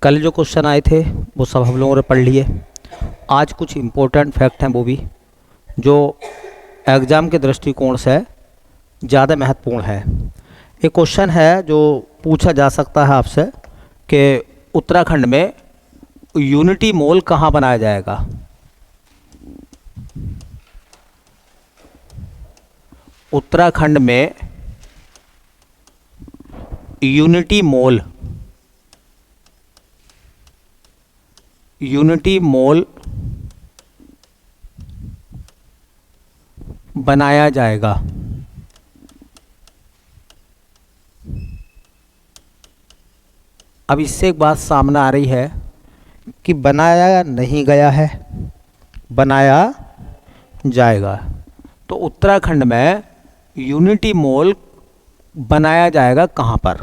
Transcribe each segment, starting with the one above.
कल जो क्वेश्चन आए थे वो सब हम लोगों ने पढ़ लिए। आज कुछ इम्पोर्टेंट फैक्ट हैं वो भी जो एग्ज़ाम के दृष्टिकोण से ज़्यादा महत्वपूर्ण है। एक क्वेश्चन है जो पूछा जा सकता है आपसे कि उत्तराखंड में यूनिटी मॉल कहाँ बनाया जाएगा। उत्तराखंड में यूनिटी मॉल बनाया जाएगा। अब इससे एक बात सामने आ रही है कि बनाया नहीं गया है, बनाया जाएगा। तो उत्तराखंड में यूनिटी मॉल बनाया जाएगा कहाँ पर।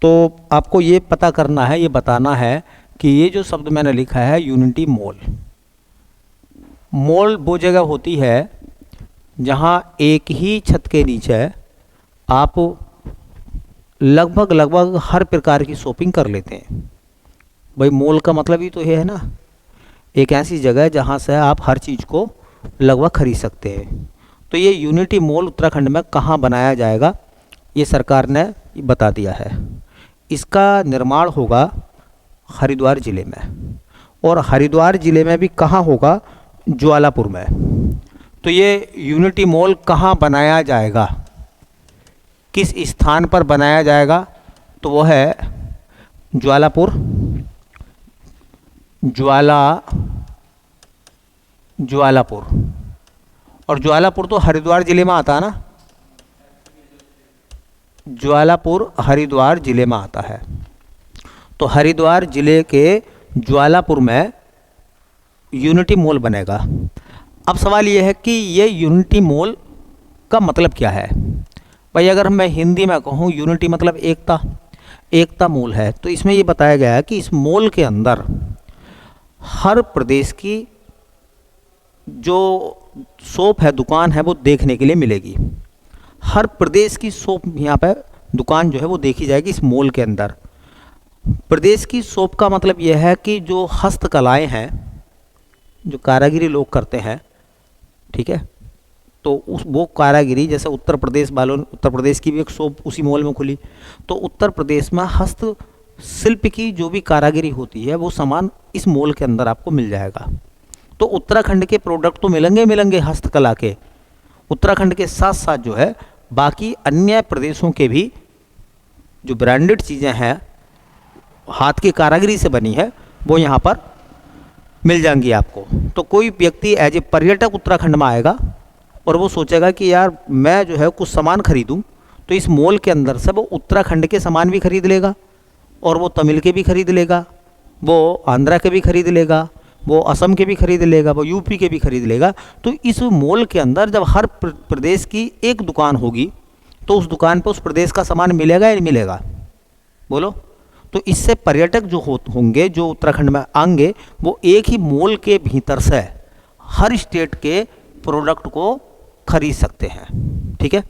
तो आपको ये पता करना है, ये बताना है कि ये जो शब्द मैंने लिखा है यूनिटी मॉल वो जगह होती है जहाँ एक ही छत के नीचे आप लगभग हर प्रकार की शॉपिंग कर लेते हैं। भाई मॉल का मतलब ही तो ये है ना, एक ऐसी जगह है जहाँ से आप हर चीज़ को लगभग खरीद सकते हैं। तो ये यूनिटी मॉल उत्तराखंड में कहाँ बनाया जाएगा ये सरकार ने बता दिया है। इसका निर्माण होगा हरिद्वार ज़िले में, और हरिद्वार ज़िले में भी कहाँ होगा, ज्वालापुर में। तो ये यूनिटी मॉल कहाँ बनाया जाएगा, किस स्थान पर बनाया जाएगा, तो वो है ज्वालापुर। ज्वालापुर, और ज्वालापुर तो हरिद्वार ज़िले में आता है ना, ज्वालापुर हरिद्वार ज़िले में आता है। तो हरिद्वार ज़िले के ज्वालापुर में यूनिटी मॉल बनेगा। अब सवाल ये है कि ये यूनिटी मॉल का मतलब क्या है। भाई अगर मैं हिंदी में कहूँ यूनिटी मतलब एकता मॉल है, तो इसमें ये बताया गया है कि इस मॉल के अंदर हर प्रदेश की जो शॉप है, दुकान है, वो देखने के लिए मिलेगी। हर प्रदेश की शॉप यहाँ पे दुकान जो है वो देखी जाएगी इस मॉल के अंदर। प्रदेश की शॉप का मतलब यह है कि जो हस्तकलाएं हैं, जो कारागिरी लोग करते हैं, ठीक है, तो वो कारागिरी, जैसे उत्तर प्रदेश की भी एक शॉप उसी मॉल में खुली, तो उत्तर प्रदेश में हस्त शिल्प की जो भी कारागिरी होती है वो सामान इस मॉल के अंदर आपको मिल जाएगा। तो उत्तराखंड के प्रोडक्ट तो मिलेंगे हस्तकला के, उत्तराखंड के साथ साथ जो है बाकी अन्य प्रदेशों के भी जो ब्रांडेड चीज़ें हैं, हाथ की कारागिरी से बनी है, वो यहाँ पर मिल जाएंगी आपको। तो कोई व्यक्ति एज ए पर्यटक उत्तराखंड में आएगा और वो सोचेगा कि यार मैं जो है कुछ सामान खरीदूं, तो इस मॉल के अंदर से वो उत्तराखंड के सामान भी खरीद लेगा, और वो तमिल के भी खरीद लेगा, वो आंध्रा के भी खरीद लेगा, वो असम के भी खरीद लेगा, वो यूपी के भी खरीद लेगा। तो इस मॉल के अंदर जब हर प्रदेश की एक दुकान होगी तो उस दुकान पर उस प्रदेश का सामान मिलेगा या नहीं मिलेगा, बोलो। तो इससे पर्यटक जो होंगे, जो उत्तराखंड में आएंगे, वो एक ही मॉल के भीतर से हर स्टेट के प्रोडक्ट को खरीद सकते हैं, ठीक है,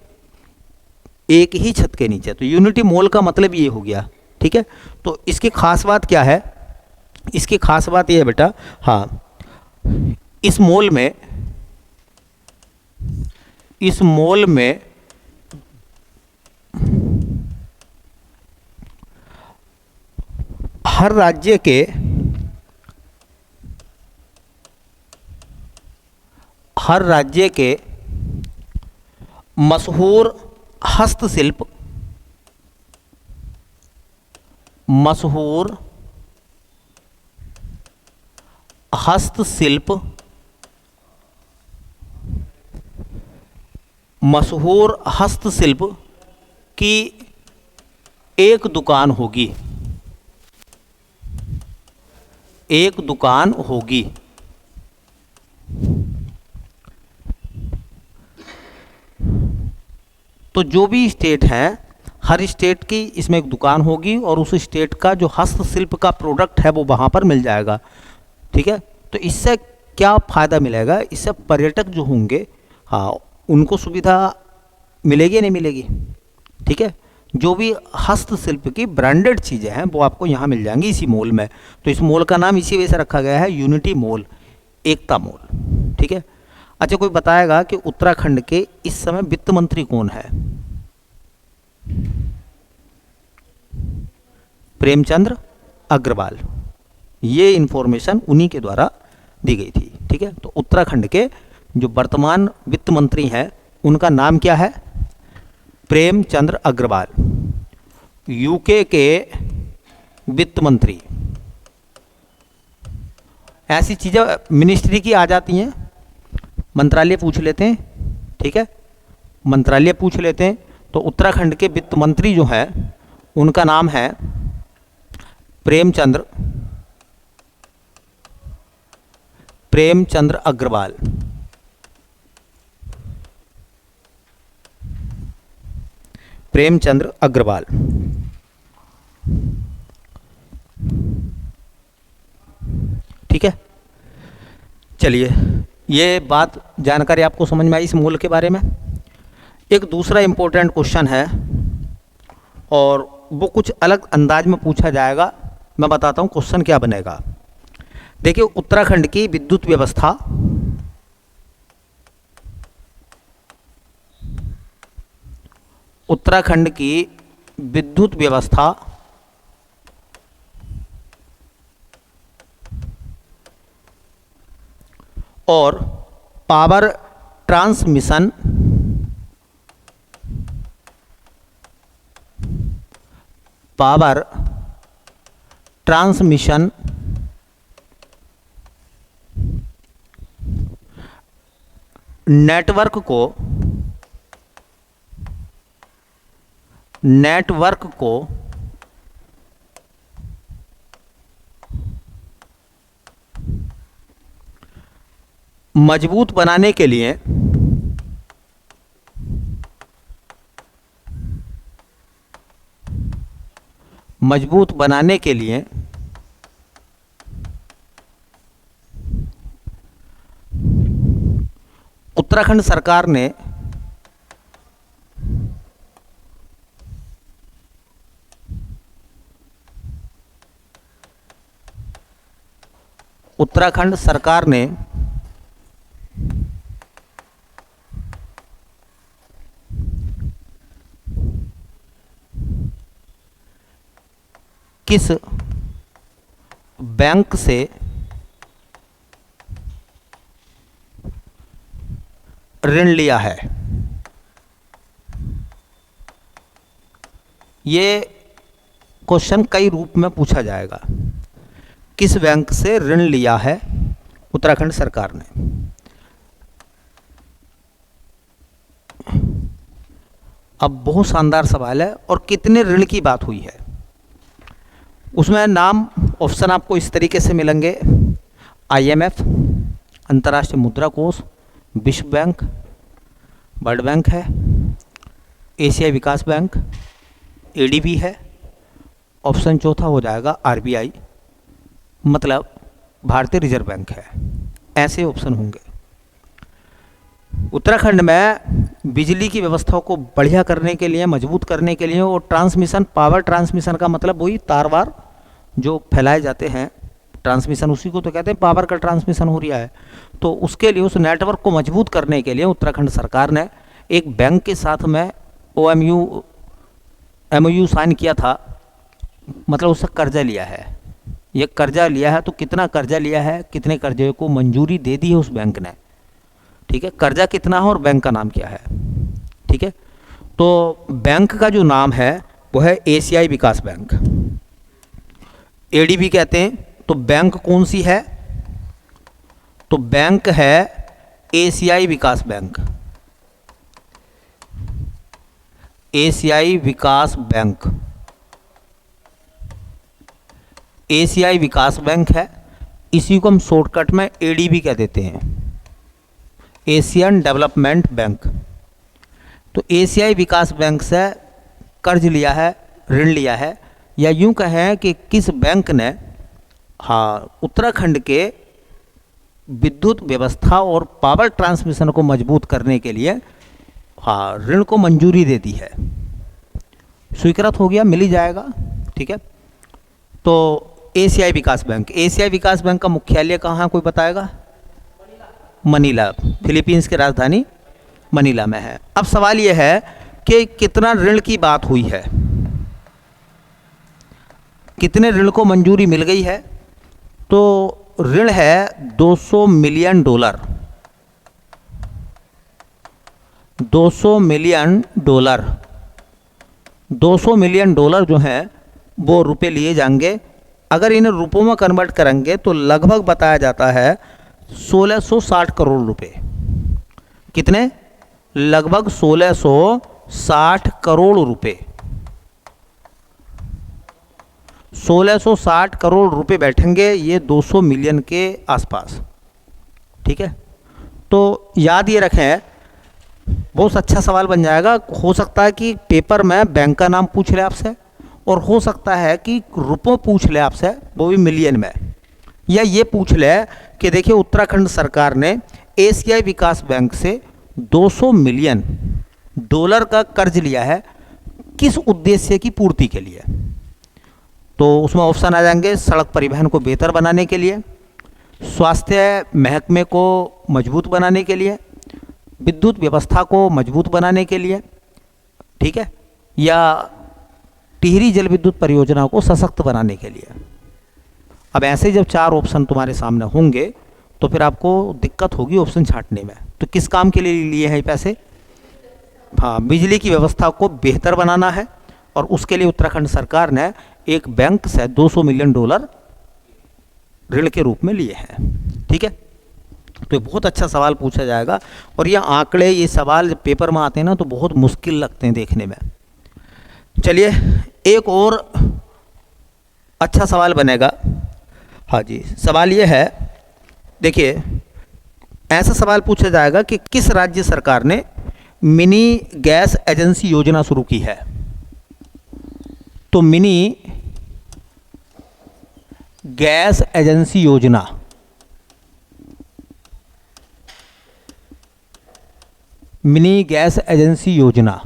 एक ही छत के नीचे। तो यूनिटी मॉल का मतलब ये हो गया, ठीक है। तो इसकी खास बात क्या है, इसकी खास बात ये है बेटा, हाँ, इस मॉल में हर राज्य के मशहूर हस्तशिल्प की एक दुकान होगी। तो जो भी स्टेट हैं, हर स्टेट की इसमें एक दुकान होगी, और उस स्टेट का जो हस्तशिल्प का प्रोडक्ट है वो वहाँ पर मिल जाएगा, ठीक है। तो इससे क्या फ़ायदा मिलेगा, इससे पर्यटक जो होंगे, हाँ, उनको सुविधा मिलेगी या नहीं मिलेगी, ठीक है। जो भी हस्तशिल्प की ब्रांडेड चीज़ें हैं वो आपको यहाँ मिल जाएंगी इसी मॉल में। तो इस मॉल का नाम इसी वजह से रखा गया है यूनिटी मॉल, एकता मॉल। ठीक है। अच्छा, कोई बताएगा कि उत्तराखंड के इस समय वित्त मंत्री कौन है? प्रेमचंद्र अग्रवाल। ये इंफॉर्मेशन उन्हीं के द्वारा दी गई थी। ठीक है। तो उत्तराखंड के जो वर्तमान वित्त मंत्री हैं उनका नाम क्या है? प्रेमचंद्र अग्रवाल। यूके के वित्त मंत्री। ऐसी चीज़ें मिनिस्ट्री की आ जाती हैं, मंत्रालय पूछ लेते हैं। ठीक है, मंत्रालय पूछ लेते हैं। तो उत्तराखंड के वित्त मंत्री जो हैं उनका नाम है प्रेमचंद्र अग्रवाल। प्रेमचंद्र अग्रवाल। ठीक है। चलिए, ये बात जानकारी आपको समझ में आई इस मूल के बारे में। एक दूसरा इंपॉर्टेंट क्वेश्चन है और वो कुछ अलग अंदाज में पूछा जाएगा। मैं बताता हूँ क्वेश्चन क्या बनेगा। देखिए, उत्तराखंड की विद्युत व्यवस्था उत्तराखंड की विद्युत व्यवस्था और पावर ट्रांसमिशन नेटवर्क को मजबूत बनाने के लिए उत्तराखंड सरकार ने किस बैंक से ऋण लिया है? ये क्वेश्चन कई रूप में पूछा जाएगा। किस बैंक से ऋण लिया है उत्तराखंड सरकार ने? अब बहुत शानदार सवाल है। और कितने ऋण की बात हुई है उसमें नाम ऑप्शन आपको इस तरीके से मिलेंगे: IMF, अंतर्राष्ट्रीय मुद्रा कोष, विश्व बैंक, वर्ल्ड बैंक है, एशियाई विकास बैंक, ADB है। ऑप्शन चौथा हो जाएगा RBI, मतलब भारतीय रिजर्व बैंक है। ऐसे ऑप्शन होंगे। उत्तराखंड में बिजली की व्यवस्था को बढ़िया करने के लिए, मजबूत करने के लिए और ट्रांसमिशन, पावर ट्रांसमिशन का मतलब वही तारवार जो फैलाए जाते हैं, ट्रांसमिशन उसी को तो कहते हैं, पावर का ट्रांसमिशन हो रहा है। तो उसके लिए, उस नेटवर्क को मजबूत करने के लिए उत्तराखंड सरकार ने एक बैंक के साथ में MOU साइन किया था, मतलब उससे कर्जा लिया है। ये कर्जा लिया है तो कितना कर्जा लिया है, कितने कर्जे को मंजूरी दे दी है उस बैंक ने। ठीक है, कर्जा कितना है और बैंक का नाम क्या है। ठीक है, तो बैंक का जो नाम है वो है एशियाई विकास बैंक, ADB कहते हैं। तो बैंक कौन सी है? तो बैंक है एशियाई विकास बैंक। एशियाई विकास बैंक, एशियाई विकास बैंक है। इसी को हम शॉर्टकट में ADB कह देते हैं, एशियन डेवलपमेंट बैंक। तो एशियाई विकास बैंक से कर्ज लिया है, ऋण लिया है, या यूं कहें कि किस बैंक ने उत्तराखंड के विद्युत व्यवस्था और पावर ट्रांसमिशन को मजबूत करने के लिए ऋण को मंजूरी दे दी है। स्वीकृत हो गया, मिल ही जाएगा, ठीक है। तो एशियाई विकास बैंक, एशियाई विकास बैंक का मुख्यालय कहाँ है, कोई बताएगा? मनीला, फिलीपींस की राजधानी मनीला में है। अब सवाल यह है कि कितना ऋण की बात हुई है, कितने ऋण को मंजूरी मिल गई है? तो ऋण है $200 million, 200 million dollar, 200 million dollar जो हैं वो रुपए लिए जाएंगे। अगर इन्हें रुपयों में कन्वर्ट करेंगे तो लगभग बताया जाता है 1660 करोड़ रुपए। कितने? लगभग 1660 करोड़ रुपए, 1660 करोड़ रुपए बैठेंगे ये 200 मिलियन के आसपास, ठीक है। तो याद ये रखें, बहुत अच्छा सवाल बन जाएगा। हो सकता है कि पेपर में बैंक का नाम पूछ ले आपसे, और हो सकता है कि रुपये पूछ ले आपसे, वो भी मिलियन में, या ये पूछ ले कि देखिए उत्तराखंड सरकार ने एशियाई विकास बैंक से 200 मिलियन डॉलर का कर्ज लिया है, किस उद्देश्य की पूर्ति के लिए? तो उसमें ऑप्शन आ जाएंगे, सड़क परिवहन को बेहतर बनाने के लिए, स्वास्थ्य महकमे को मजबूत बनाने के लिए, विद्युत व्यवस्था को मजबूत बनाने के लिए, ठीक है, या टिहरी जल विद्युत परियोजना को सशक्त बनाने के लिए। अब ऐसे जब 4 ऑप्शन तुम्हारे सामने होंगे तो फिर आपको दिक्कत होगी ऑप्शन छांटने में। तो किस काम के लिए लिए हैं ये पैसे? हाँ, बिजली की व्यवस्था को बेहतर बनाना है, और उसके लिए उत्तराखंड सरकार ने एक बैंक से 200 मिलियन डॉलर ऋण के रूप में लिए हैं, ठीक है। तो ये बहुत अच्छा सवाल पूछा जाएगा, और ये आंकड़े, ये सवाल जब पेपर में आते हैं ना तो बहुत मुश्किल लगते हैं देखने में। चलिए एक और अच्छा सवाल बनेगा। हाँ जी, सवाल ये है, देखिए ऐसा सवाल पूछा जाएगा कि किस राज्य सरकार ने मिनी गैस एजेंसी योजना शुरू की है? तो मिनी गैस एजेंसी योजना, मिनी गैस एजेंसी योजना,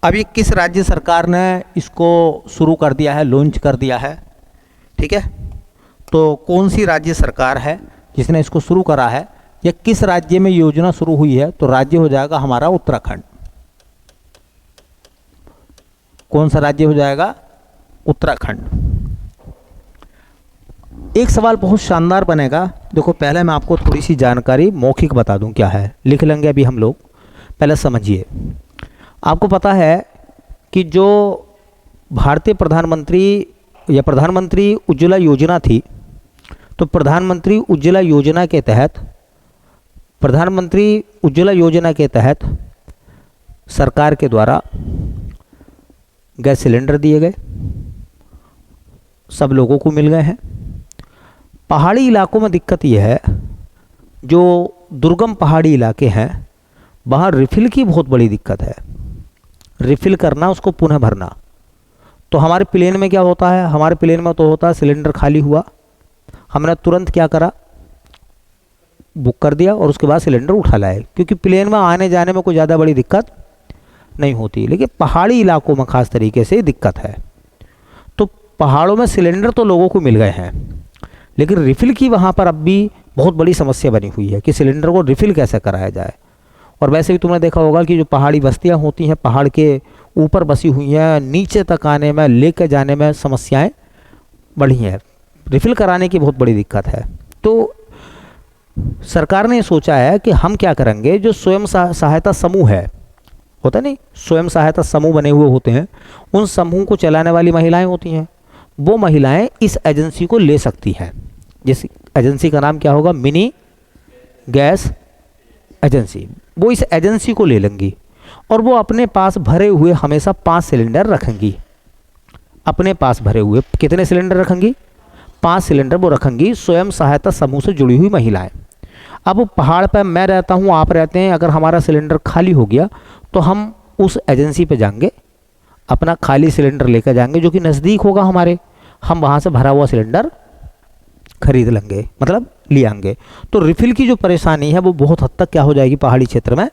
अभी किस राज्य सरकार ने इसको शुरू कर दिया है, लॉन्च कर दिया है, ठीक है। तो कौन सी राज्य सरकार है जिसने इसको शुरू करा है, या किस राज्य में योजना शुरू हुई है? तो राज्य हो जाएगा हमारा उत्तराखंड। कौन सा राज्य हो जाएगा? उत्तराखंड। एक सवाल बहुत शानदार बनेगा। देखो पहले मैं आपको थोड़ी सी जानकारी मौखिक बता दूं, क्या है लिख लेंगे अभी हम लोग, पहले समझिए। आपको पता है कि जो भारतीय प्रधानमंत्री या प्रधानमंत्री उज्ज्वला योजना थी, तो प्रधानमंत्री उज्ज्वला योजना के तहत, प्रधानमंत्री उज्ज्वला योजना के तहत सरकार के द्वारा गैस सिलेंडर दिए गए, सब लोगों को मिल गए हैं। पहाड़ी इलाकों में दिक्कत यह है, जो दुर्गम पहाड़ी इलाके हैं वहाँ रिफ़िल की बहुत बड़ी दिक्कत है, रिफ़िल करना, उसको पुनः भरना। तो हमारे प्लेन में क्या होता है, हमारे प्लेन में तो होता है सिलेंडर खाली हुआ, हमने तुरंत क्या करा, बुक कर दिया और उसके बाद सिलेंडर उठा लाए, क्योंकि प्लेन में आने जाने में कोई ज़्यादा बड़ी दिक्कत नहीं होती। लेकिन पहाड़ी इलाकों में ख़ास तरीके से दिक्कत है। तो पहाड़ों में सिलेंडर तो लोगों को मिल गए हैं, लेकिन रिफ़िल की वहाँ पर अब भी बहुत बड़ी समस्या बनी हुई है कि सिलेंडर को रिफ़िल कैसे कराया जाए। और वैसे भी तुमने देखा होगा कि जो पहाड़ी बस्तियाँ होती हैं, पहाड़ के ऊपर बसी हुई हैं, नीचे तक आने में, लेकर जाने में समस्याएं बढ़ी हैं, रिफ़िल कराने की बहुत बड़ी दिक्कत है। तो सरकार ने सोचा है कि हम क्या करेंगे, जो स्वयं सहायता समूह है, होता नहीं, स्वयं सहायता समूह बने हुए होते हैं, उन समूह को चलाने वाली महिलाएं होती हैं, वो महिलाएं इस एजेंसी को ले सकती हैं। जिस एजेंसी का नाम क्या होगा, मिनी गैस एजेंसी। वो इस एजेंसी को ले लेंगी और वो अपने पास भरे हुए हमेशा 5 सिलेंडर रखेंगी। अपने पास भरे हुए कितने सिलेंडर रखेंगी? 5 सिलेंडर वो रखेंगी, स्वयं सहायता समूह से जुड़ी हुई महिलाएं। अब पहाड़ पर मैं रहता हूँ, आप रहते हैं, अगर हमारा सिलेंडर खाली हो गया तो हम उस एजेंसी पे जाएंगे, अपना खाली सिलेंडर लेकर जाएंगे, जो कि नज़दीक होगा हमारे, हम वहाँ से भरा हुआ सिलेंडर खरीद लेंगे, मतलब ले आएंगे। तो रिफ़िल की जो परेशानी है वो बहुत हद तक क्या हो जाएगी, पहाड़ी क्षेत्र में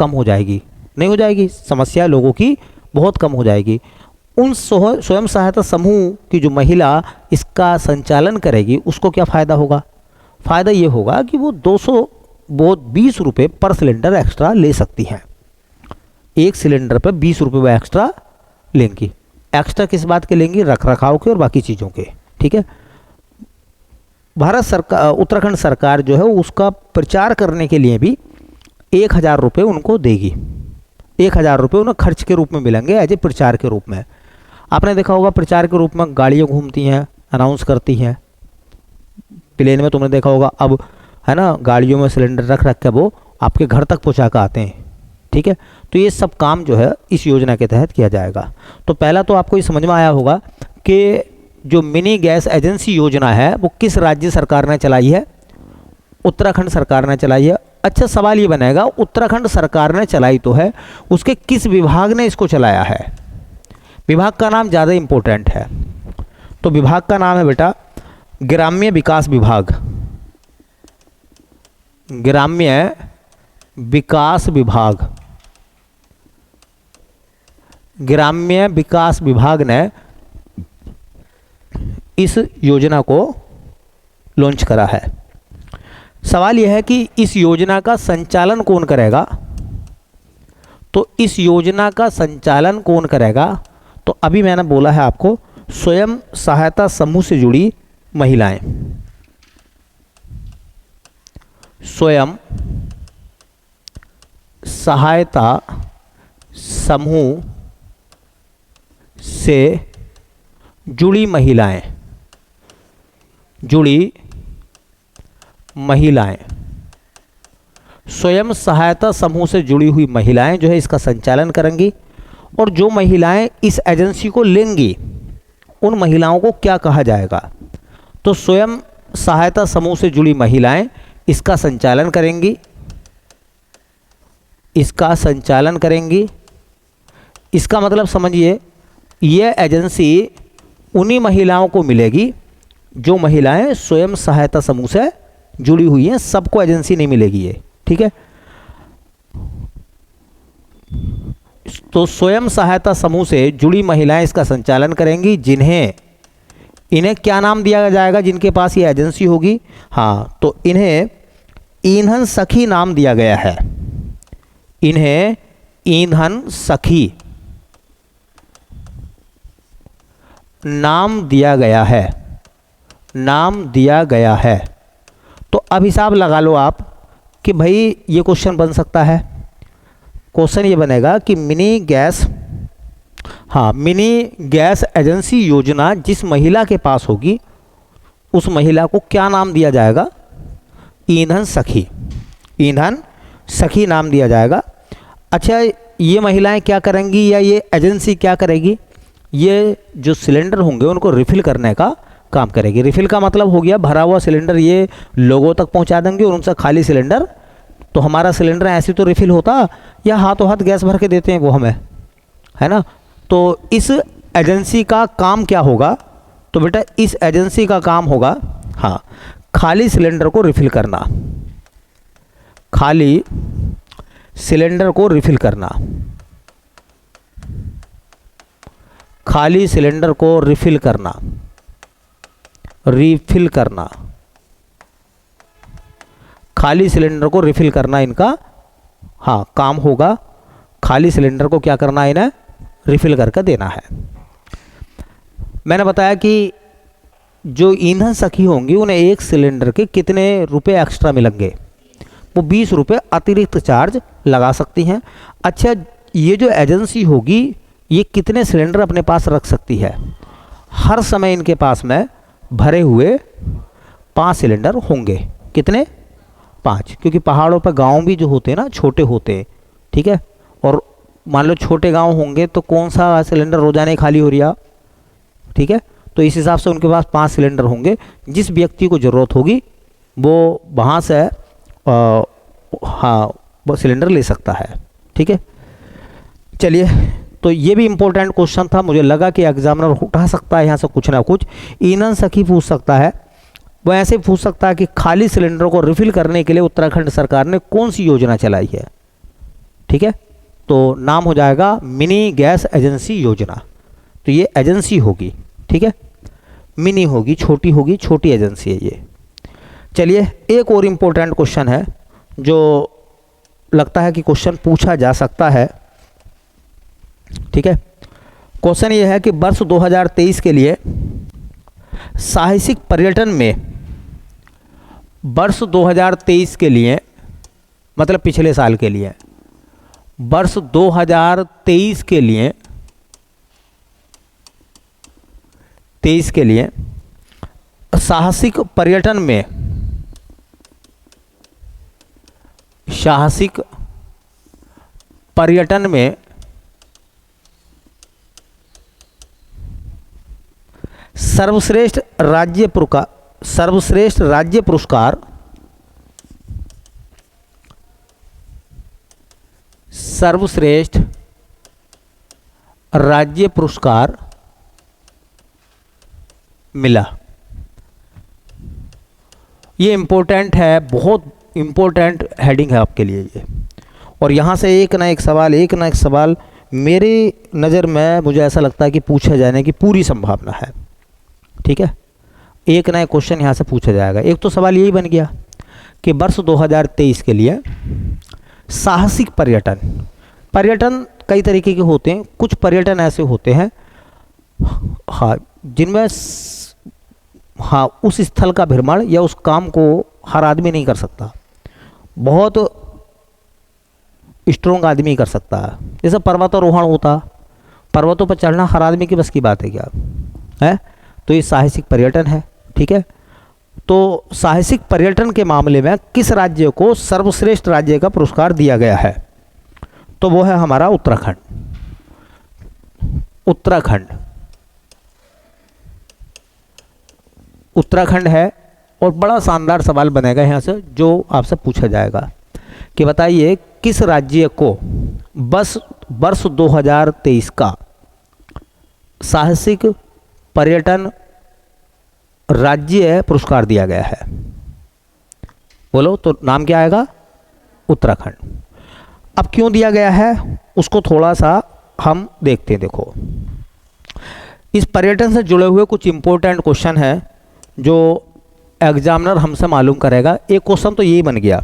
कम हो जाएगी, नहीं हो जाएगी? समस्या लोगों की बहुत कम हो जाएगी। उन स्वयं सहायता समूह की जो महिला इसका संचालन करेगी उसको क्या फ़ायदा होगा? फ़ायदा ये होगा कि वो 220 रुपये पर सिलेंडर एक्स्ट्रा ले सकती हैं। एक सिलेंडर पर 20 रुपये वो एक्स्ट्रा लेंगी। एक्स्ट्रा किस बात के लेंगी? रख रखाव के और बाकी चीज़ों के। ठीक है। भारत सरकार, उत्तराखंड सरकार जो है उसका प्रचार करने के लिए भी 1000 रुपये उनको देगी। 1000 रुपये उन्हें खर्च के रूप में मिलेंगे, एज ए प्रचार के रूप में। आपने देखा होगा प्रचार के रूप में गाड़ियाँ घूमती हैं, अनाउंस करती हैं। प्लेन में तुमने देखा होगा अब, है ना, गाड़ियों में सिलेंडर रख रख के वो आपके घर तक पहुँचा कर आते हैं। ठीक है। तो ये सब काम जो है इस योजना के तहत किया जाएगा। तो पहला तो आपको ये समझ में आया होगा कि जो मिनी गैस एजेंसी योजना है वो किस राज्य सरकार ने चलाई है? उत्तराखंड सरकार ने चलाई है। अच्छा, सवाल ये बनेगा, उत्तराखंड सरकार ने चलाई तो है, उसके किस विभाग ने इसको चलाया है? विभाग का नाम ज़्यादा इम्पोर्टेंट है। तो विभाग का नाम है बेटा ग्राम्य विकास विभाग। ग्राम्य विकास विभाग। ग्राम्य विकास विभाग ने इस योजना को लॉन्च करा है। सवाल यह है कि इस योजना का संचालन कौन करेगा? तो इस योजना का संचालन कौन करेगा? तो अभी मैंने बोला है आपको, स्वयं सहायता समूह से जुड़ी महिलाएं। स्वयं सहायता समूह से जुड़ी महिलाएं। जुड़ी महिलाएं, स्वयं सहायता समूह से जुड़ी हुई महिलाएं जो है इसका संचालन करेंगी। और जो महिलाएं इस एजेंसी को लेंगी उन महिलाओं को क्या कहा जाएगा? तो स्वयं सहायता समूह से जुड़ी महिलाएं इसका संचालन करेंगी। इसका संचालन करेंगी। इसका मतलब समझिए, यह एजेंसी उन्हीं महिलाओं को मिलेगी जो महिलाएं स्वयं सहायता समूह से जुड़ी हुई हैं। सबको एजेंसी नहीं मिलेगी ये। ठीक है। तो स्वयं सहायता समूह से जुड़ी महिलाएं इसका संचालन करेंगी, इन्हें क्या नाम दिया जाएगा? जिनके पास ये एजेंसी होगी, हाँ, तो इन्हें ईंधन सखी नाम दिया गया है। इन्हें ईंधन सखी नाम दिया गया है। नाम दिया गया है। तो अब हिसाब लगा लो आप कि भाई ये क्वेश्चन बन सकता है। क्वेश्चन ये बनेगा कि मिनी गैस एजेंसी योजना जिस महिला के पास होगी उस महिला को क्या नाम दिया जाएगा? ईंधन सखी। ईंधन सखी नाम दिया जाएगा। अच्छा, ये महिलाएं क्या करेंगी या ये एजेंसी क्या करेगी? ये जो सिलेंडर होंगे उनको रिफ़िल करने का काम करेगी। रिफ़िल का मतलब हो गया भरा हुआ सिलेंडर ये लोगों तक पहुंचा देंगे और उनसे खाली सिलेंडर, तो हमारा सिलेंडर ऐसे तो रिफ़िल होता या हाथों हाथ गैस भर के देते हैं वो हमें, है ना। तो इस एजेंसी का काम क्या होगा? तो बेटा इस एजेंसी का काम होगा, हाँ, खाली सिलेंडर को रिफ़िल करना। खाली सिलेंडर को रिफ़िल करना। खाली सिलेंडर को रिफ़िल करना। रिफ़िल करना। खाली सिलेंडर को रिफ़िल करना इनका, हाँ, काम होगा। खाली सिलेंडर को क्या करना है? इन्हें रिफ़िल करके देना है। मैंने बताया कि जो ईंधन सखी होंगी उन्हें एक सिलेंडर के कितने रुपए एक्स्ट्रा मिलेंगे? वो 20 रुपये अतिरिक्त चार्ज लगा सकती हैं। अच्छा, ये जो एजेंसी होगी ये कितने सिलेंडर अपने पास रख सकती है? हर समय इनके पास में भरे हुए 5 सिलेंडर होंगे। कितने? 5, क्योंकि पहाड़ों पर गांव भी जो होते हैं ना छोटे होते हैं। ठीक है। और मान लो छोटे गांव होंगे तो कौन सा सिलेंडर रोजाना ही खाली हो रहा? ठीक है। तो इस हिसाब से उनके पास 5 सिलेंडर होंगे। जिस व्यक्ति को ज़रूरत होगी वो वहाँ से हाँ वो सिलेंडर ले सकता है। ठीक है। चलिए, तो ये भी इम्पोर्टेंट क्वेश्चन था। मुझे लगा कि एग्जामिनर उठा सकता है यहाँ से कुछ ना कुछ। ईंधन सखी पूछ सकता है, वो ऐसे पूछ सकता है कि खाली सिलेंडर को रिफ़िल करने के लिए उत्तराखंड सरकार ने कौन सी योजना चलाई है। ठीक है, तो नाम हो जाएगा मिनी गैस एजेंसी योजना। तो ये एजेंसी होगी, ठीक है, मिनी होगी, छोटी एजेंसी है ये। चलिए एक और इम्पोर्टेंट क्वेश्चन है जो लगता है कि क्वेश्चन पूछा जा सकता है, ठीक है। क्वेश्चन ये है कि वर्ष 2023 के लिए साहसिक पर्यटन में, वर्ष 2023 के लिए मतलब पिछले साल के लिए, वर्ष 2023 के लिए, 23 के लिए साहसिक पर्यटन में, साहसिक पर्यटन में सर्वश्रेष्ठ राज्य पुरस्कार, सर्वश्रेष्ठ राज्य पुरस्कार, सर्वश्रेष्ठ राज्य पुरस्कार मिला। ये इम्पोर्टेंट है, बहुत इम्पोर्टेंट हेडिंग है आपके लिए ये। और यहाँ से एक ना एक सवाल मेरी नज़र में मुझे ऐसा लगता है कि पूछे जाने की पूरी संभावना है, ठीक है। एक ना एक क्वेश्चन यहाँ से पूछा जाएगा। एक तो सवाल यही बन गया कि वर्ष 2023 के लिए साहसिक पर्यटन, पर्यटन कई तरीके के होते हैं। कुछ पर्यटन ऐसे होते हैं हाँ जिनमें हाँ उस स्थल का भ्रमण या उस काम को हर आदमी नहीं कर सकता, बहुत स्ट्रोंग आदमी कर सकता है। जैसे पर्वतारोहण होता, पर्वतों पर चढ़ना हर आदमी की बस की बात है क्या है, तो ये साहसिक पर्यटन है, ठीक है। तो साहसिक पर्यटन के मामले में किस राज्य को सर्वश्रेष्ठ राज्य का पुरस्कार दिया गया है, तो वो है हमारा उत्तराखंड। उत्तराखंड है। और बड़ा शानदार सवाल बनेगा यहाँ से जो आपसे पूछा जाएगा कि बताइए किस राज्य को वर्ष 2023 का साहसिक पर्यटन राज्य पुरस्कार दिया गया है। बोलो तो नाम क्या आएगा? उत्तराखंड। अब क्यों दिया गया है उसको थोड़ा सा हम देखते हैं। देखो, इस पर्यटन से जुड़े हुए कुछ इंपॉर्टेंट क्वेश्चन हैं जो एग्जामिनर हमसे मालूम करेगा। एक क्वेश्चन तो यही बन गया।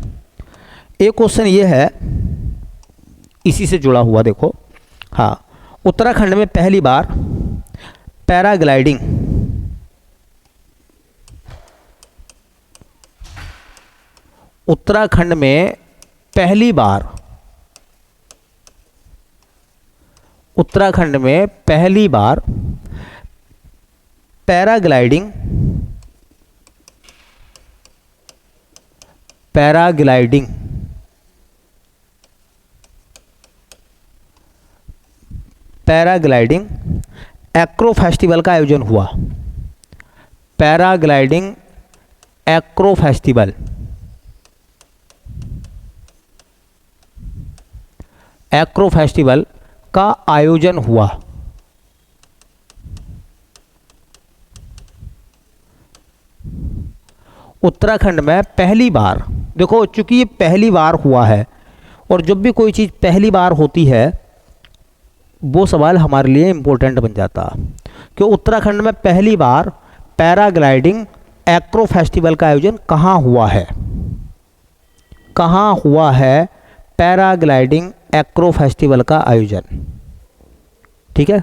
एक क्वेश्चन ये है इसी से जुड़ा हुआ, देखो, हाँ, उत्तराखंड में पहली बार पैराग्लाइडिंग, उत्तराखंड में पहली बार, उत्तराखंड में पहली बार paragliding, paragliding paragliding acro festival का आयोजन हुआ। Paragliding acro festival, acro festival का आयोजन हुआ। उत्तराखंड में पहली बार, देखो चूंकि ये पहली बार हुआ है और जब भी कोई चीज़ पहली बार होती है वो सवाल हमारे लिए इम्पोर्टेंट बन जाता कि उत्तराखंड में पहली बार पैराग्लाइडिंग एक्रो फेस्टिवल का आयोजन कहाँ हुआ है, कहाँ हुआ है पैराग्लाइडिंग एक्रो फेस्टिवल का आयोजन। ठीक है,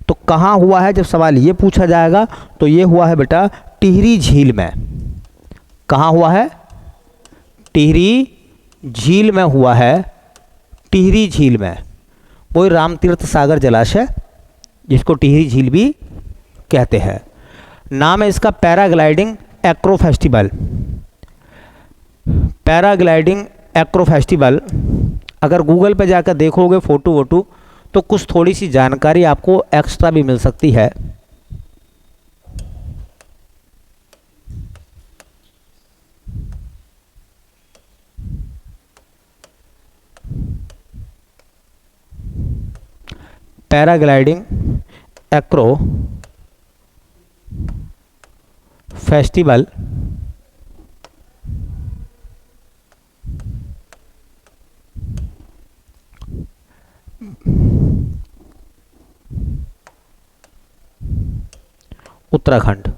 तो कहाँ हुआ है जब सवाल ये पूछा जाएगा तो ये हुआ है बेटा टिहरी झील में। कहाँ हुआ है? टिहरी झील में हुआ है। टिहरी झील में, वही रामतीर्थ सागर जलाशय जिसको टिहरी झील भी कहते हैं। नाम है इसका paragliding acro festival. Paragliding acro festival, अगर गूगल पे जाकर देखोगे फ़ोटो वोटो तो कुछ थोड़ी सी जानकारी आपको एक्स्ट्रा भी मिल सकती है। Paragliding acro festival Uttarakhand.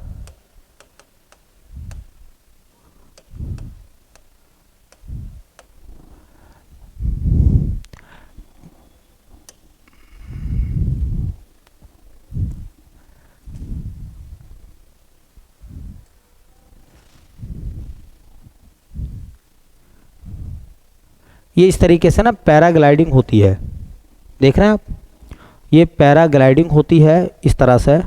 ये इस तरीके से ना पैराग्लाइडिंग होती है, देख रहे हैं आप, ये पैराग्लाइडिंग होती है इस तरह से,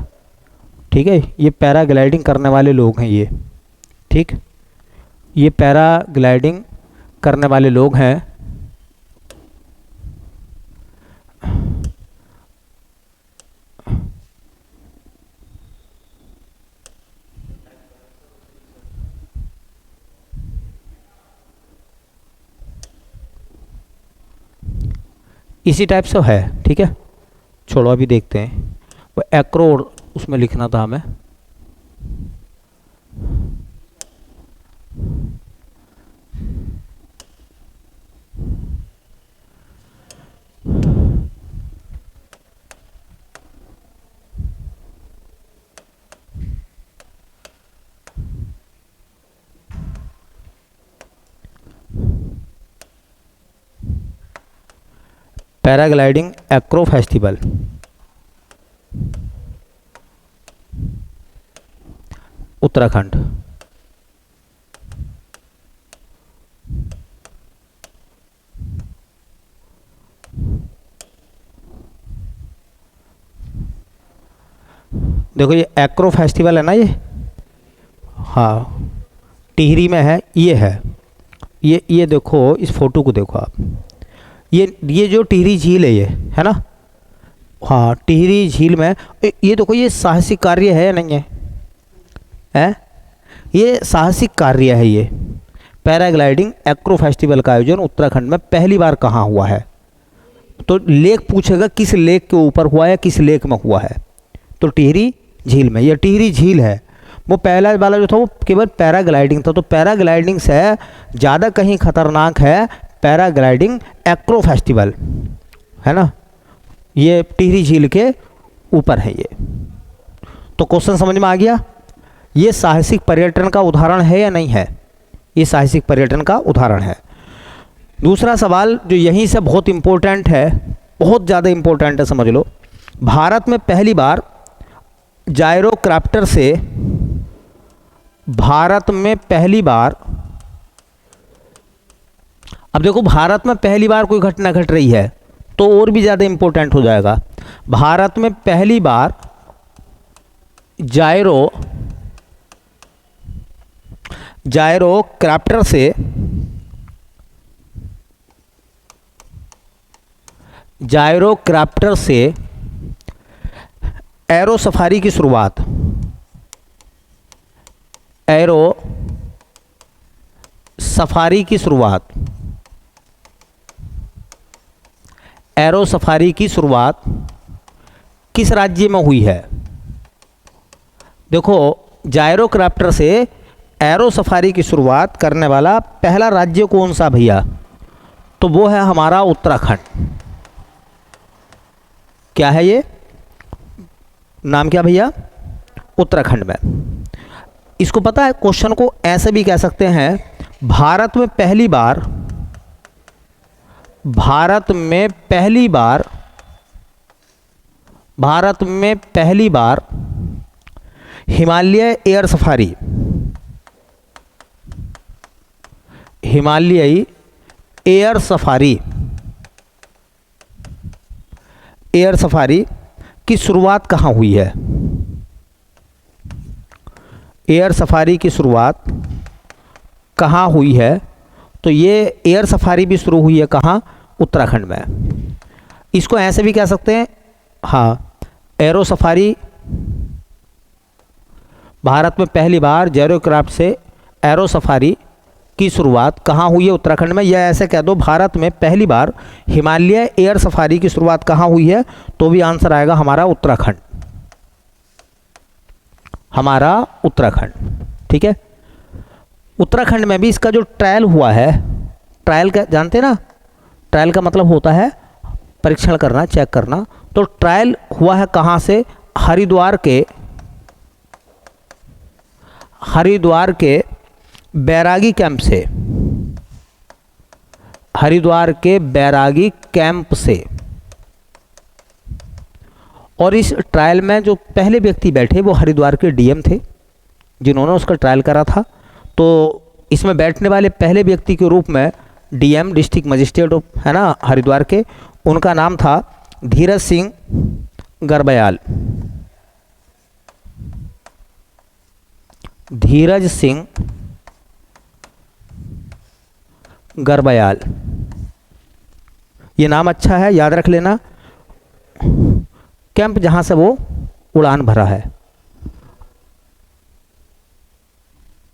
ठीक है। ये पैराग्लाइडिंग करने वाले लोग हैं ये, ठीक, ये पैराग्लाइडिंग करने वाले लोग हैं। इसी टाइप से है, ठीक है, छोड़ो अभी देखते हैं। वो एक्रो उसमें लिखना था हमें। Paragliding acro festival, Uttarakhand. देखो ये एक्रो फेस्टिवल है ना, ये हाँ टिहरी में है, ये है, ये देखो, इस फोटो को देखो आप, ये जो टिहरी झील है ये, है ना, हाँ टिहरी झील में ये देखो, ये साहसिक कार्य है या नहीं है? ये साहसिक कार्य है। ये पैराग्लाइडिंग एक्रो फेस्टिवल का आयोजन उत्तराखंड में पहली बार कहाँ हुआ है? तो लेक पूछेगा किस लेक के ऊपर हुआ है, किस लेक में हुआ है, तो टिहरी झील में। ये टिहरी झील है, वो पहला वाला जो था वो केवल पैराग्लाइडिंग था, तो पैराग्लाइडिंग से ज़्यादा कहीं खतरनाक है पैराग्लाइडिंग एक्रो फेस्टिवल, है ना, ये टिहरी झील के ऊपर है ये। तो क्वेश्चन समझ में आ गया? ये साहसिक पर्यटन का उदाहरण है या नहीं है? ये साहसिक पर्यटन का उदाहरण है। दूसरा सवाल जो यहीं से बहुत इम्पोर्टेंट है, बहुत ज़्यादा इम्पोर्टेंट है, समझ लो। भारत में पहली बार जायरोक्राफ्टर से, भारत में पहली बार, अब देखो भारत में पहली बार कोई घटना घट रही है तो और भी ज़्यादा इम्पोर्टेंट हो जाएगा। भारत में पहली बार जायरोक्राफ्टर से एरो सफारी की शुरुआत, एरो सफारी की शुरुआत किस राज्य में हुई है? देखो जायरोक्राफ्टर से एरो सफारी की शुरुआत करने वाला पहला राज्य कौन सा भैया? तो वो है हमारा उत्तराखंड। क्या है ये नाम, क्या भैया? उत्तराखंड में। इसको पता है, क्वेश्चन को ऐसे भी कह सकते हैं, भारत में पहली बार हिमालयी एयर सफारी की शुरुआत कहाँ हुई है? एयर सफारी की शुरुआत कहाँ हुई है? तो ये एयर सफारी भी शुरू हुई है कहाँ? उत्तराखंड में। इसको ऐसे भी कह सकते हैं, हाँ, एरो सफारी, भारत में पहली बार जायरोक्राफ्ट से एरो सफारी की शुरुआत कहाँ हुई है? उत्तराखंड में। या ऐसे कह दो, भारत में पहली बार हिमालय एयर सफारी की शुरुआत कहाँ हुई है? तो भी आंसर आएगा हमारा उत्तराखंड, हमारा उत्तराखंड, ठीक है। उत्तराखंड में भी इसका जो ट्रायल हुआ है, ट्रायल का जानते ना, ट्रायल का मतलब होता है परीक्षण करना, चेक करना। तो ट्रायल हुआ है कहाँ से? हरिद्वार के हरिद्वार के बैरागी कैंप से, हरिद्वार के बैरागी कैंप से। और इस ट्रायल में जो पहले व्यक्ति बैठे वो हरिद्वार के डीएम थे जिन्होंने उसका ट्रायल करा था। तो इसमें बैठने वाले पहले व्यक्ति के रूप में डीएम, डिस्ट्रिक्ट मजिस्ट्रेट है ना हरिद्वार के, उनका नाम था धीरज सिंह गर्ब्याल। धीरज सिंह गर्ब्याल, ये नाम अच्छा है, याद रख लेना। कैंप जहां से वो उड़ान भरा है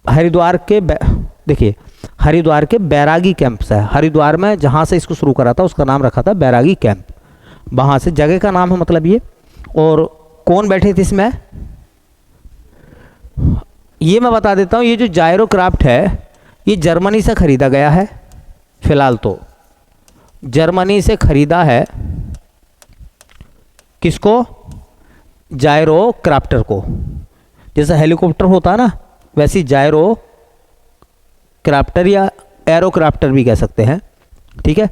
हरिद्वार के, देखिए हरिद्वार के बैरागी कैंप से है। हरिद्वार में जहाँ से इसको शुरू करा था उसका नाम रखा था बैरागी कैंप, वहाँ से जगह का नाम है मतलब ये। और कौन बैठे थे इसमें ये मैं बता देता हूँ। ये जो जायरोक्राफ्ट है ये जर्मनी से ख़रीदा गया है, फिलहाल तो जर्मनी से ख़रीदा है। किसको? जायरोक्राफ्टर को। जैसे हेलीकॉप्टर होता है ना वैसी जायरो क्राफ्टर या एरोक्राफ्टर भी कह सकते हैं, ठीक है।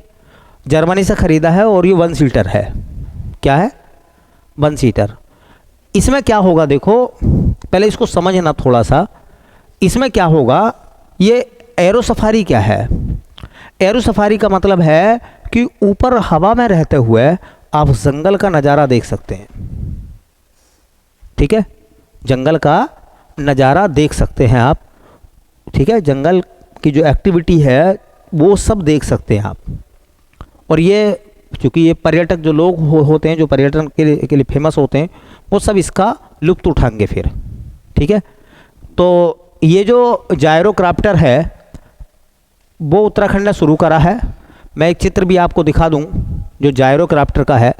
जर्मनी से ख़रीदा है और ये 1 सीटर है। क्या है? 1 सीटर। इसमें क्या होगा देखो, पहले इसको समझना थोड़ा सा। इसमें क्या होगा, ये एरो सफारी क्या है? एरो सफारी का मतलब है कि ऊपर हवा में रहते हुए आप जंगल का नज़ारा देख सकते हैं, ठीक है। जंगल का नज़ारा देख सकते हैं आप, ठीक है। जंगल की जो एक्टिविटी है वो सब देख सकते हैं आप। और ये क्योंकि ये पर्यटक जो लोग होते हैं जो पर्यटन के लिए फेमस होते हैं वो सब इसका लुत्फ़ उठाएंगे फिर, ठीक है। तो ये जो जायरोक्राफ्टर है वो उत्तराखंड ने शुरू करा है। मैं एक चित्र भी आपको दिखा दूं जो जायरोक्राफ्टर का है।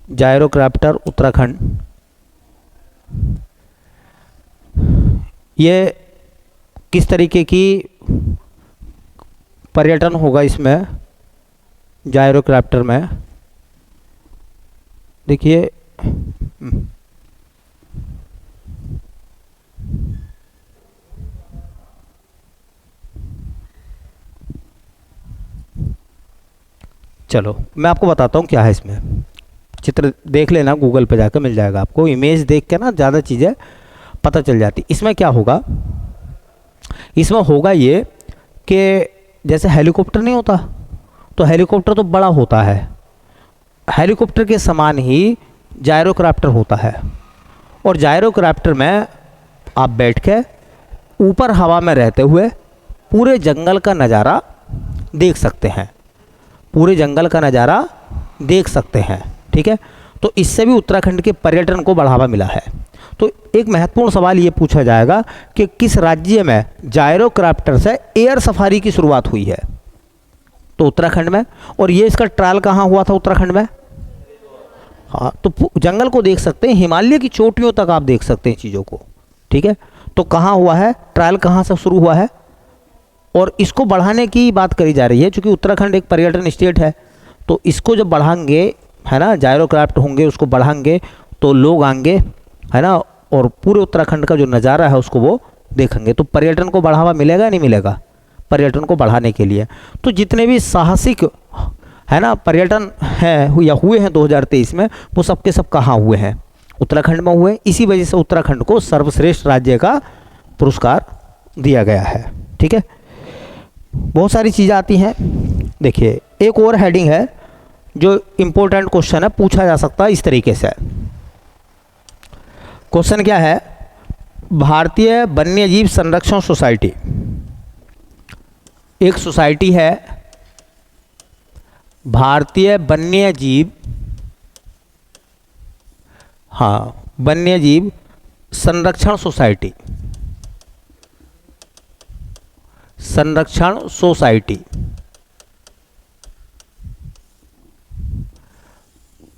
जायरोक्राफ्टर उत्तराखंड, ये किस तरीके की पर्यटन होगा इसमें जायरोक्राफ्टर में, देखिए। चलो मैं आपको बताता हूँ क्या है इसमें। चित्र देख लेना, गूगल पे जाकर मिल जाएगा आपको। इमेज देख के ना ज़्यादा चीज़ें पता चल जाती। इसमें क्या होगा, इसमें होगा ये कि जैसे हेलीकॉप्टर नहीं होता तो हेलीकॉप्टर तो बड़ा होता है, हेलीकॉप्टर के समान ही जायरोक्राफ्टर होता है। और जायरोक्राफ्टर में आप बैठ के ऊपर हवा में रहते हुए पूरे जंगल का नज़ारा देख सकते हैं, पूरे जंगल का नज़ारा देख सकते हैं, ठीक है। तो इससे भी उत्तराखंड के पर्यटन को बढ़ावा मिला है। तो एक महत्वपूर्ण सवाल ये पूछा जाएगा कि किस राज्य में जायरोक्राफ्टर से एयर सफारी की शुरुआत हुई है? तो उत्तराखंड में। और ये इसका ट्रायल कहाँ हुआ था? उत्तराखंड में। हाँ, तो जंगल को देख सकते हैं, हिमालय की चोटियों तक आप देख सकते हैं चीज़ों को, ठीक है। तो कहाँ हुआ है ट्रायल, कहाँ से शुरू हुआ है? और इसको बढ़ाने की बात करी जा रही है क्योंकि उत्तराखंड एक पर्यटन स्टेट है। तो इसको जब बढ़ाएंगे, है ना, जायरोक्राफ्ट होंगे, उसको बढ़ाएंगे तो लोग आएंगे, है ना, और पूरे उत्तराखंड का जो नज़ारा है उसको वो देखेंगे। तो पर्यटन को बढ़ावा मिलेगा नहीं मिलेगा? पर्यटन को बढ़ाने के लिए तो जितने भी साहसिक, है ना, पर्यटन हैं या हुए हैं 2023 में, वो सबके सब कहाँ हुए हैं? उत्तराखंड में हुए। इसी वजह से उत्तराखंड को सर्वश्रेष्ठ राज्य का पुरस्कार दिया गया है, ठीक है। बहुत सारी चीज़ें आती हैं। देखिए एक और हेडिंग है जो इम्पोर्टेंट क्वेश्चन है, पूछा जा सकता है इस तरीके से। क्वेश्चन क्या है? भारतीय वन्यजीव संरक्षण सोसाइटी एक सोसाइटी है, भारतीय वन्यजीव, हाँ, वन्यजीव संरक्षण सोसाइटी, संरक्षण सोसाइटी।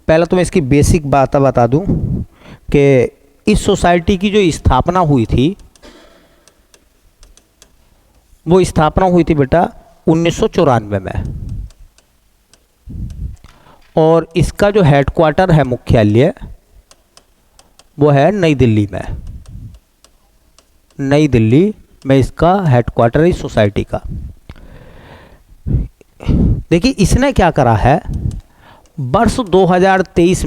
पहले तो मैं इसकी बेसिक बात बता दूं कि इस सोसाइटी की जो स्थापना हुई थी वो स्थापना हुई थी बेटा 1994 में, और इसका जो हेडक्वार्टर है, मुख्यालय, वो है नई दिल्ली में। नई दिल्ली में इसका हेडक्वार्टर है इस सोसाइटी का। देखिए इसने क्या करा है, वर्ष 2023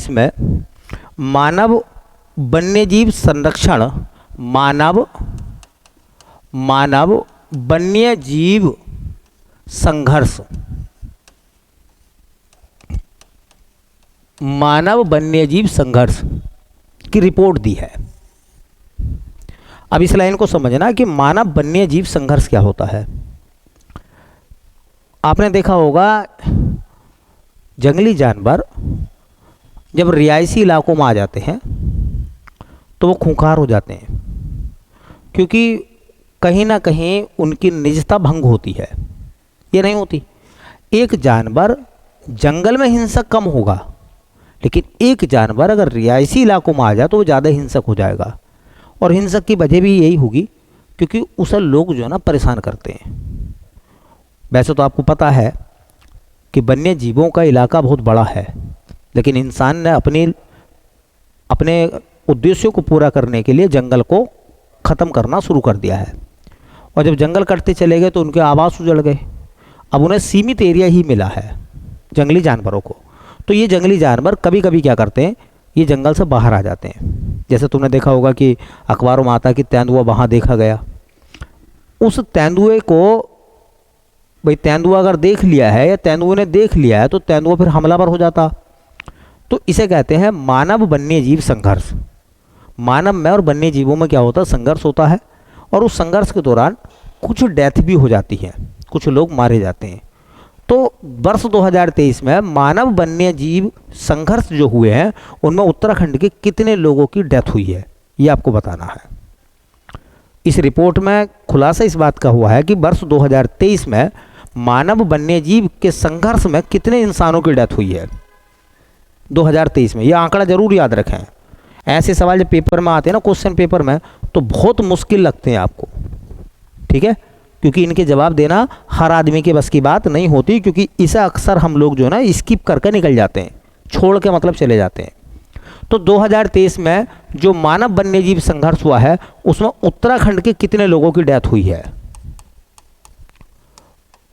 में मानव वन्यजीव संरक्षण, मानव वन्यजीव संघर्ष, मानव वन्यजीव संघर्ष की रिपोर्ट दी है। अब इस लाइन को समझना कि मानव वन्यजीव संघर्ष क्या होता है। आपने देखा होगा जंगली जानवर जब रिहायशी इलाकों में आ जाते हैं तो वो खूंखार हो जाते हैं, क्योंकि कहीं ना कहीं उनकी निजता भंग होती है। ये नहीं होती। एक जानवर जंगल में हिंसक कम होगा, लेकिन एक जानवर अगर रिहायशी इलाकों में आ जाए तो वो ज़्यादा हिंसक हो जाएगा। और हिंसक की वजह भी यही होगी क्योंकि उसे लोग जो है ना परेशान करते हैं। वैसे तो आपको पता है कि वन्य जीवों का इलाका बहुत बड़ा है, लेकिन इंसान ने अपने उद्देश्यों को पूरा करने के लिए जंगल को ख़त्म करना शुरू कर दिया है। और जब जंगल कटते चले गए तो उनके आवास उजड़ गए। अब उन्हें सीमित एरिया ही मिला है जंगली जानवरों को। तो ये जंगली जानवर कभी कभी क्या करते हैं, ये जंगल से बाहर आ जाते हैं। जैसे तुमने देखा होगा कि अखबारों में आता है कि तेंदुआ वहाँ देखा गया। उस तेंदुए को, भाई तेंदुआ अगर देख लिया है या तेंदुए ने देख लिया है तो तेंदुआ फिर हमलावर हो जाता। तो इसे कहते हैं मानव वन्यजीव संघर्ष। मानव में और वन्य जीवों में क्या होता है, संघर्ष होता है, और उस संघर्ष के दौरान कुछ डेथ भी हो जाती है, कुछ लोग मारे जाते हैं। तो वर्ष 2023 में मानव वन्य जीव संघर्ष जो हुए हैं उनमें उत्तराखंड के कितने लोगों की डेथ हुई है ये आपको बताना है। इस रिपोर्ट में खुलासा इस बात का हुआ है कि वर्ष 2023 में मानव वन्य जीव के संघर्ष में कितने इंसानों की डेथ हुई है 2023 में। ये आंकड़ा जरूर याद रखें। ऐसे सवाल जब पेपर में आते हैं ना, क्वेश्चन पेपर में, तो बहुत मुश्किल लगते हैं आपको, ठीक है, क्योंकि इनके जवाब देना हर आदमी के बस की बात नहीं होती, क्योंकि इसे अक्सर हम लोग जो है ना स्किप करके निकल जाते हैं, छोड़ के मतलब चले जाते हैं। तो 2023 में जो मानव वन्यजीव संघर्ष हुआ है उसमें उत्तराखंड के कितने लोगों की डेथ हुई है।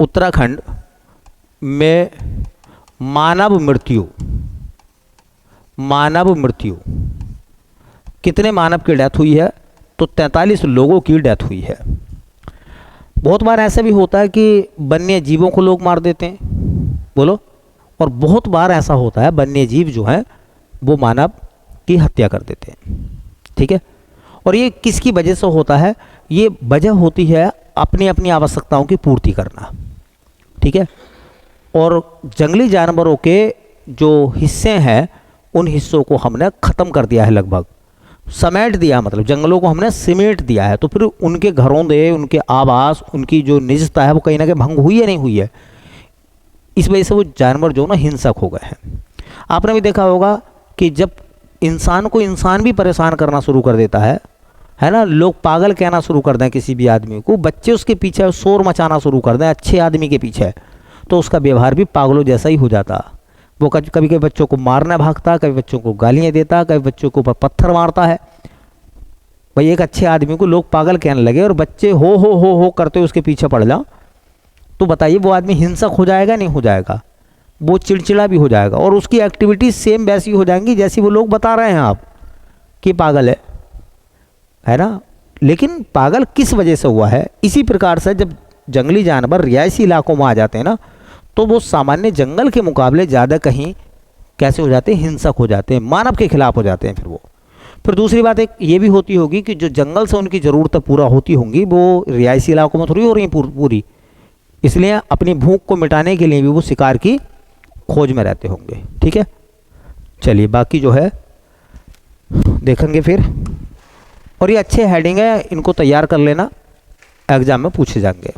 उत्तराखंड में मानव मृत्यु कितने मानव की डेथ हुई है, तो 43 लोगों की डेथ हुई है। बहुत बार ऐसा भी होता है कि वन्य जीवों को लोग मार देते हैं, बोलो, और बहुत बार ऐसा होता है वन्य जीव जो हैं वो मानव की हत्या कर देते हैं, ठीक है। और ये किसकी वजह से होता है, ये वजह होती है अपनी अपनी आवश्यकताओं की पूर्ति करना, ठीक है। और जंगली जानवरों के जो हिस्से हैं उन हिस्सों को हमने ख़त्म कर दिया है, लगभग समेट दिया, मतलब जंगलों को हमने सिमेट दिया है। तो फिर उनके घरों दे, उनके आवास, उनकी जो निजता है वो कहीं ना कहीं भंग हुई है, नहीं हुई है। इस वजह से वो जानवर जो ना हिंसक हो गए हैं। आपने भी देखा होगा कि जब इंसान को इंसान भी परेशान करना शुरू कर देता है ना, लोग पागल कहना शुरू कर दें किसी भी आदमी को, बच्चे उसके पीछे शोर मचाना शुरू कर दें अच्छे आदमी के पीछे, तो उसका व्यवहार भी पागलों जैसा ही हो जाता। वो कभी कभी बच्चों को मारने भागता, कभी बच्चों को गालियाँ देता, कभी बच्चों के ऊपर पत्थर मारता है। भाई एक अच्छे आदमी को लोग पागल कहने लगे और बच्चे हो करते उसके पीछे पड़ जाओ, तो बताइए वो आदमी हिंसक हो जाएगा नहीं हो जाएगा, वो चिड़चिड़ा भी हो जाएगा और उसकी एक्टिविटी सेम वैसी हो जाएंगी जैसी वो लोग बता रहे हैं आप कि पागल है ना। लेकिन पागल किस वजह से हुआ है, इसी प्रकार से जब जंगली जानवर रिहायशी इलाकों में आ जाते हैं ना, तो वो सामान्य जंगल के मुकाबले ज़्यादा कहीं कैसे हो जाते हैं, हिंसक हो जाते हैं, मानव के खिलाफ हो जाते हैं। फिर दूसरी बात एक ये भी होती होगी कि जो जंगल से उनकी ज़रूरतें पूरा होती होंगी वो रिहायशी इलाकों में थोड़ी हो रही पूरी, इसलिए अपनी भूख को मिटाने के लिए भी वो शिकार की खोज में रहते होंगे, ठीक है। चलिए बाकी जो है देखेंगे फिर। और ये अच्छे हेडिंग है, इनको तैयार कर लेना, एग्जाम में पूछे जाएंगे।